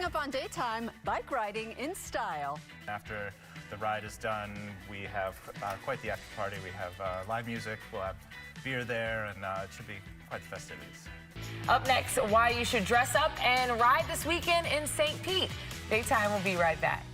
up on Daytime, bike riding in style. After the ride is done, we have quite the after party. We have live music, we'll have beer there, and it should be quite the festivities. Up next, why you should dress up and ride this weekend in St. Pete. Daytime will be right back.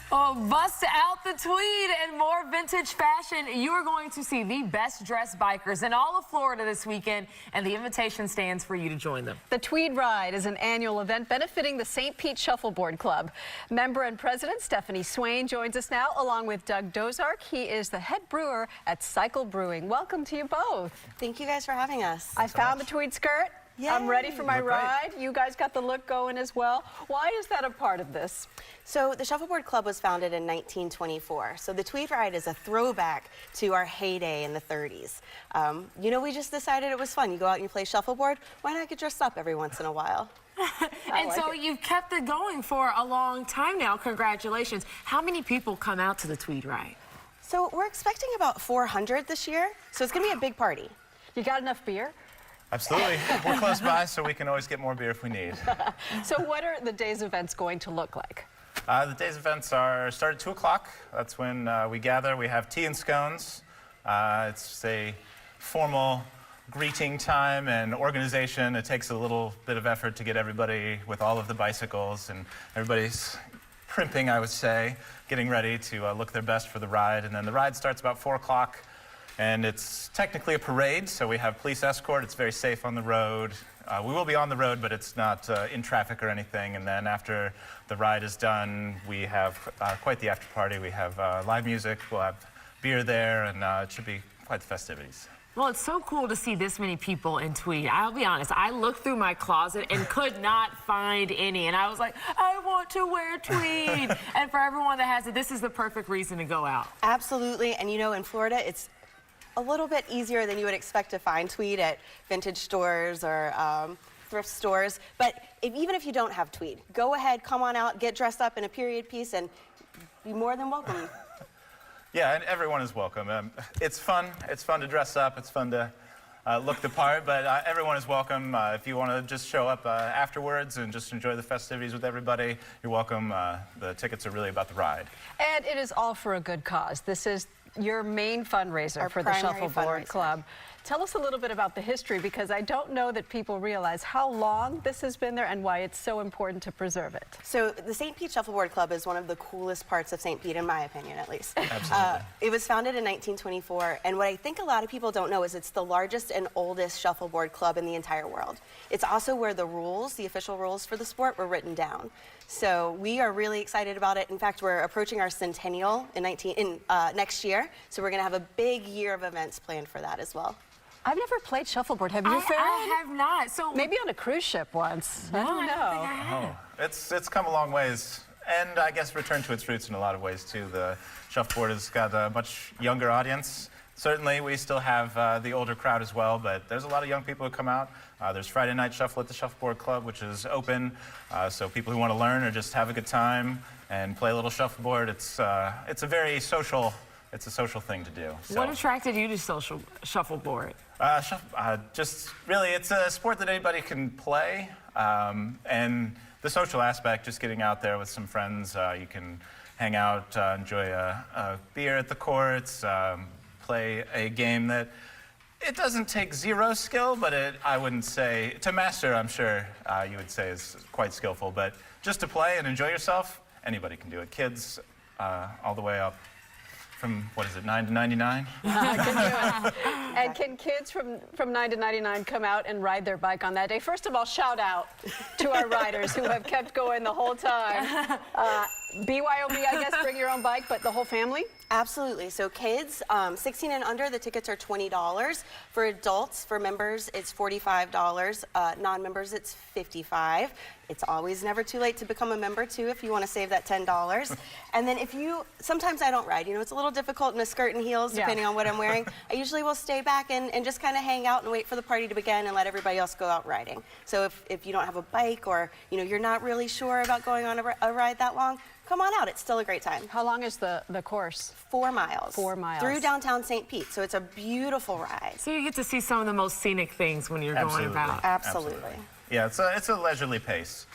Oh, bust out the tweed and more vintage fashion. You are going to see the best dressed bikers in all of Florida this weekend, and the invitation stands for you to join them. The Tweed Ride is an annual event benefiting the St. Pete Shuffleboard Club. Member and president Stephanie Swain joins us now, along with Doug Dozark. He is the head brewer at Cycle Brewing. Welcome to you both. Thank you guys for having us. I found the tweed skirt. Yay. I'm ready for my ride. You guys got the look going as well. Why is that a part of this? So the Shuffleboard Club was founded in 1924. So the Tweed Ride is a throwback to our heyday in the 30s. You know, we just decided it was fun. You go out and you play shuffleboard. Why not get dressed up every once in a while? And so you've kept it going for a long time now. Congratulations. How many people come out to the Tweed Ride? So we're expecting about 400 this year. So it's going to be a big party. You got enough beer? Absolutely. We're close by, so we can always get more beer if we need. So what are the day's events going to look like? The day's events start at 2 o'clock. That's when we gather. We have tea and scones. It's a formal greeting time and organization. It takes a little bit of effort to get everybody with all of the bicycles, and everybody's primping, I would say, getting ready to look their best for the ride. And then the ride starts about 4 o'clock. And it's technically a parade, so we have police escort. It's very safe on the road. We will be on the road, but it's not in traffic or anything. And then after the ride is done, we have quite the after party. We have live music, we'll have beer there, and it should be quite the festivities. Well, it's so cool to see this many people in tweed. I'll be honest, I looked through my closet and could not find any. And I was like, I want to wear tweed. And for everyone that has it, this is the perfect reason to go out. Absolutely. And you know, in Florida, it's a little bit easier than you would expect to find tweed at vintage stores or thrift stores. But even if you don't have tweed, go ahead, come on out, get dressed up in a period piece, and be more than welcome. Yeah, and everyone is welcome. It's fun. It's fun to dress up. It's fun to look the part, but everyone is welcome. If you want to just show up afterwards and just enjoy the festivities with everybody, you're welcome. The tickets are really about the ride. And it is all for a good cause. This is your main fundraiser for the Shuffleboard Club. Tell us a little bit about the history, because I don't know that people realize how long this has been there and why it's so important to preserve it. So the St. Pete Shuffleboard Club is one of the coolest parts of St. Pete, in my opinion, at least. Absolutely. It was founded in 1924, and what I think a lot of people don't know is it's the largest and oldest shuffleboard club in the entire world. It's also where the rules, the official rules for the sport, were written down. So we are really excited about it. In fact, we're approaching our centennial in next year, so we're going to have a big year of events planned for that as well. I've never played shuffleboard. Have you, Farrah? I have not. So maybe on a cruise ship once. I don't know. It's come a long ways, and I guess returned to its roots in a lot of ways too. The shuffleboard has got a much younger audience. Certainly, we still have the older crowd as well, but there's a lot of young people who come out. There's Friday Night Shuffle at the Shuffleboard Club, which is open, so people who want to learn or just have a good time and play a little shuffleboard. It's a very social. It's a social thing to do. So. What attracted you to shuffleboard? Just really, it's a sport that anybody can play, and the social aspect, just getting out there with some friends. You can hang out, enjoy a beer at the courts, play a game that it doesn't take zero skill, but I wouldn't say, to master, I'm sure you would say is quite skillful, but just to play and enjoy yourself, anybody can do it. Kids all the way up from, what is it, 9 to 99? Can do it. And can kids from 9 to 99 come out and ride their bike on that day? First of all, shout out to our riders who have kept going the whole time. BYOB, I guess, bring your own bike, but the whole family? Absolutely. So kids, 16 and under, the tickets are $20. For adults, for members, it's $45. Non-members, it's $55. It's always never too late to become a member, too, if you want to save that $10. And then sometimes I don't ride. You know, it's a little difficult in a skirt and heels, depending on what I'm wearing. I usually will stay back and just kind of hang out and wait for the party to begin and let everybody else go out riding. So if you don't have a bike, or, you know, you're not really sure about going on a ride that long, come on out. It's still a great time. How long is the course? 4 miles. 4 miles. Through downtown St. Pete. So it's a beautiful ride. So you get to see some of the most scenic things when you're Absolutely. going about. Absolutely. Yeah, it's a leisurely pace.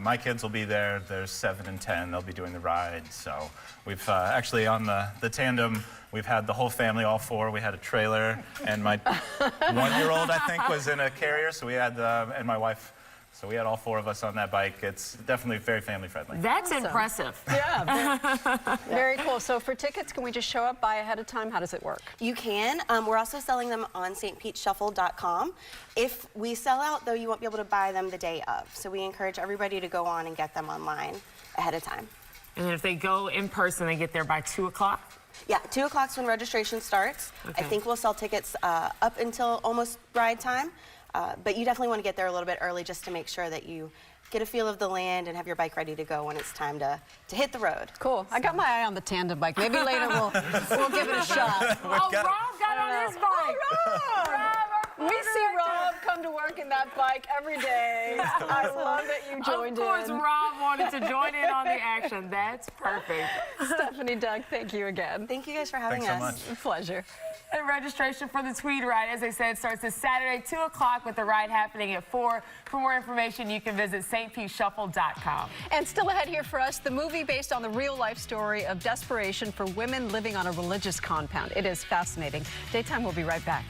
My kids will be there. There's 7 and 10. They'll be doing the ride. So we've actually on the tandem, we've had the whole family, all 4. We had a trailer, and my 1-year-old, I think, was in a carrier. So we had, and my wife. So we had all 4 of us on that bike. It's definitely very family friendly. That's Awesome. impressive. Yeah, very cool. So for tickets, can we just show up, buy ahead of time? How does it work? You can. We're also selling them on stpeteshuffle.com. If we sell out, though, you won't be able to buy them the day of. So we encourage everybody to go on and get them online ahead of time. And if they go in person, they get there by 2 o'clock? Yeah, 2 o'clock's when registration starts. Okay. I think we'll sell tickets up until almost ride time. But you definitely want to get there a little bit early just to make sure that you get a feel of the land and have your bike ready to go when it's time to hit the road. Cool. I got my eye on the tandem bike. Maybe later we'll give it a shot. Oh, Rob got on his bike. We see Rob come to work in that bike every day. I love that you joined in. Of course, Rob wanted to join in on the action. That's perfect. Stephanie, Doug, thank you again. Thank you guys for having Thanks so us. much. A pleasure. And registration for the Tweed ride, as I said, starts this Saturday, 2 o'clock, with the ride happening at 4. For more information, you can visit stpeteshuffle.com. And still ahead here for us, the movie based on the real-life story of desperation for women living on a religious compound. It is fascinating. Daytime will be right back.